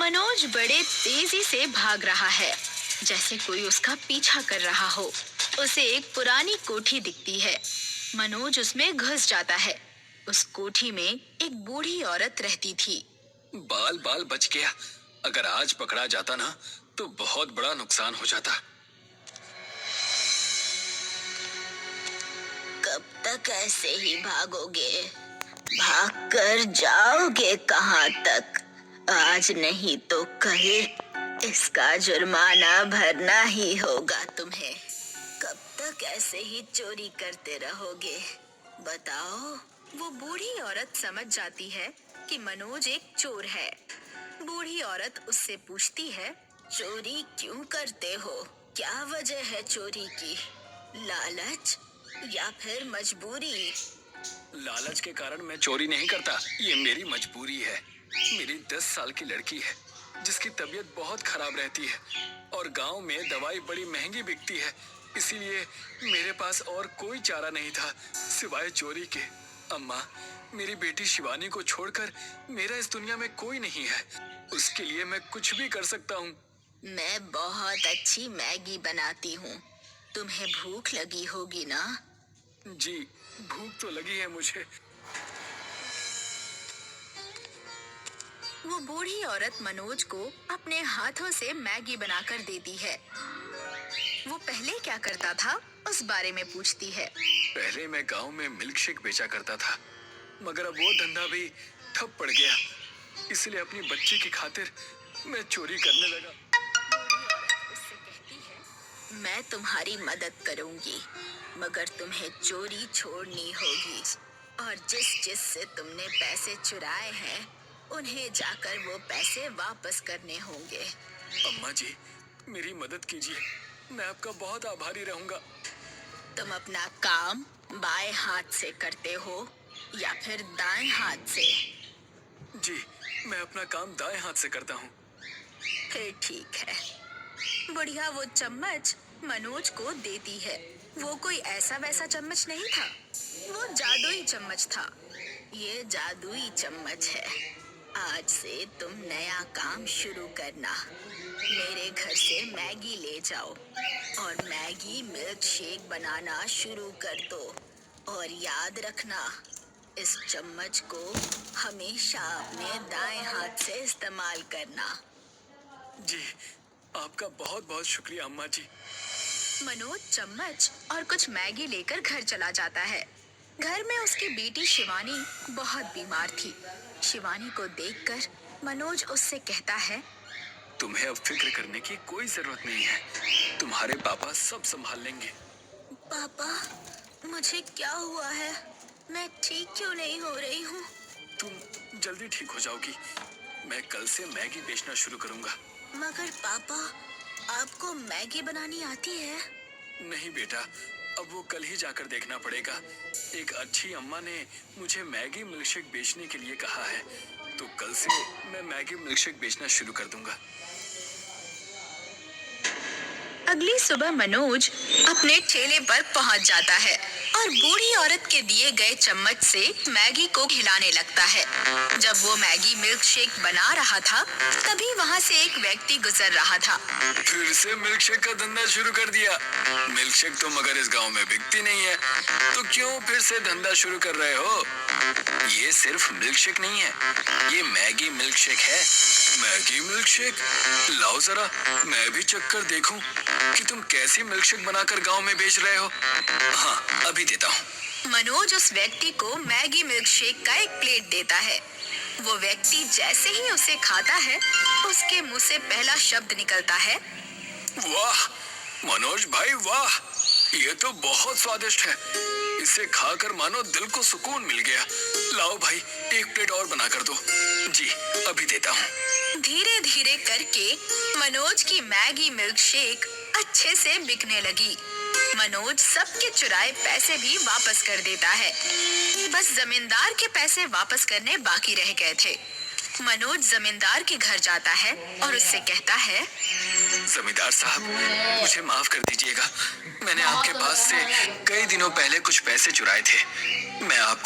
मनोज बड़े तेजी से भाग रहा है, जैसे कोई उसका पीछा कर रहा हो। उसे एक पुरानी कोठी दिखती है। मनोज उसमें घुस जाता है। उस कोठी में एक बूढ़ी औरत रहती थी। बाल बाल बच गया। अगर आज पकड़ा जाता ना तो बहुत बड़ा नुकसान हो जाता। कब तक ऐसे ही भागोगे? भाग कर जाओगे कहाँ तक? आज नहीं तो कल इसका जुर्माना भरना ही होगा तुम्हें। कब तक ऐसे ही चोरी करते रहोगे? बताओ। वो बूढ़ी औरत समझ जाती है कि मनोज एक चोर है। बूढ़ी औरत उससे पूछती है, चोरी क्यों करते हो? क्या वजह है चोरी की? लालच या फिर मजबूरी? लालच के कारण मैं चोरी नहीं करता, ये मेरी मजबूरी है। मेरी 10 साल की लड़की है जिसकी तबीयत बहुत खराब रहती है और गांव में दवाई बड़ी महंगी बिकती है। इसीलिए मेरे पास और कोई चारा नहीं था सिवाय चोरी के। अम्मा, मेरी बेटी शिवानी को छोड़कर मेरा इस दुनिया में कोई नहीं है। उसके लिए मैं कुछ भी कर सकता हूँ। मैं बहुत अच्छी मैगी बनाती हूँ। तुम्हें भूख लगी होगी ना? जी, भूख तो लगी है मुझे। वो बूढ़ी औरत मनोज को अपने हाथों से मैगी बनाकर देती है। वो पहले क्या करता था उस बारे में पूछती है। पहले मैं गांव में मिल्क शेक बेचा करता था, मगर अब वो धंधा भी ठप पड़ गया। इसलिए अपनी बच्ची की खातिर मैं चोरी करने लगा। बूढ़ी औरत उससे कहती है, मैं तुम्हारी मदद करूंगी, मगर तुम्हें चोरी छोड़नी होगी और जिस जिस से तुमने पैसे चुराए हैं उन्हें जाकर वो पैसे वापस करने होंगे। अम्मा जी, मेरी मदद कीजिए, मैं आपका बहुत आभारी रहूंगा। तुम अपना काम बाएं हाथ से करते हो या फिर दाएं हाथ से? जी, मैं अपना काम दाएं हाथ से करता हूँ। फिर ठीक है। बुढ़िया वो चम्मच मनोज को देती है। वो कोई ऐसा वैसा चम्मच नहीं था, वो जादुई चम्मच था। ये जादुई चम्मच है। आज से तुम नया काम शुरू करना। मेरे घर से मैगी ले जाओ और मैगी मिल्क शेक बनाना शुरू कर दो। और याद रखना, इस चम्मच को हमेशा अपने दाएं हाथ से इस्तेमाल करना। जी, आपका बहुत बहुत शुक्रिया अम्मा जी। मनोज चम्मच और कुछ मैगी लेकर घर चला जाता है। घर में उसकी बेटी शिवानी बहुत बीमार थी। शिवानी को देखकर मनोज उससे कहता है, तुम्हें अब फिक्र करने की कोई जरूरत नहीं है। तुम्हारे पापा सब संभाल लेंगे। पापा, मुझे क्या हुआ है? मैं ठीक क्यों नहीं हो रही हूँ? तुम जल्दी ठीक हो जाओगी। मैं कल से मैगी बेचना शुरू करूंगा। मगर पापा, आपको मैगी बनानी आती है? नहीं बेटा, अब वो कल ही जाकर देखना पड़ेगा। एक अच्छी अम्मा ने मुझे मैगी मिल्कशेक बेचने के लिए कहा है, तो कल से मैं मैगी मिल्कशेक बेचना शुरू कर दूंगा। अगली सुबह मनोज अपने ठेले पर पहुंच जाता है और बूढ़ी औरत के दिए गए चम्मच से मैगी को खिलाने लगता है। जब वो मैगी मिल्क शेक बना रहा था, तभी वहाँ से एक व्यक्ति गुजर रहा था। फिर से मिल्कशेक का धंधा शुरू कर दिया। मिल्कशेक तो मगर इस गांव में बिकती नहीं है, तो क्यों फिर से धंधा शुरू कर रहे हो? ये सिर्फ मिल्कशेक नहीं है, ये मैगी मिल्कशेक है। Maggi milkshake? लाओ जरा मैं भी चक्कर देखूं कि तुम कैसी मिल्कशेक बनाकर गांव में बेच रहे हो। हाँ, अभी देता हूँ। मनोज उस व्यक्ति को मैगी मिल्क शेक का एक प्लेट देता है। वो व्यक्ति जैसे ही उसे खाता है, उसके मुंह से पहला शब्द निकलता है, वाह मनोज भाई वाह, ये तो बहुत स्वादिष्ट है। इसे खाकर मानो दिल को सुकून मिल गया। लाओ भाई, एक प्लेट और बना कर दो। जी, अभी देता हूँ। धीरे धीरे करके मनोज की मैगी मिल्क शेक अच्छे से बिकने लगी। मनोज सबके चुराए पैसे भी वापस कर देता है। बस जमींदार के पैसे वापस करने बाकी रह गए थे। मनोज जमींदार के घर जाता है और उससे कहता है, जमींदार साहब, मुझे माफ कर दीजिएगा। मैंने आपके पास से कई दिनों पहले कुछ पैसे चुराए थे। मैं आपको